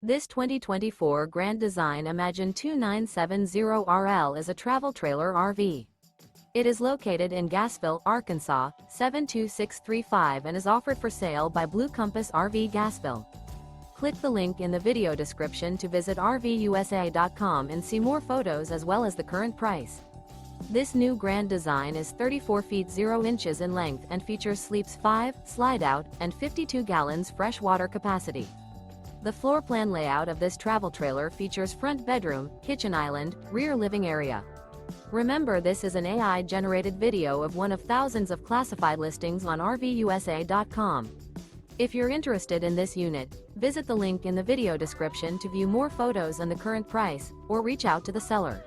This 2024 Grand Design Imagine 2970RL is a travel trailer RV. It is located in Gassville, Arkansas, 72635 and is offered for sale by Blue Compass RV Gassville. Click the link in the video description to visit RVUSA.com and see more photos as well as the current price. This new Grand Design is 34 feet 0 inches in length and features sleeps 5, slide-out, and 52 gallons fresh water capacity. The floor plan layout of this travel trailer features front bedroom, kitchen island, rear living area. Remember, this is an AI-generated video of one of thousands of classified listings on RVUSA.com. If you're interested in this unit, visit the link in the video description to view more photos and the current price, or reach out to the seller.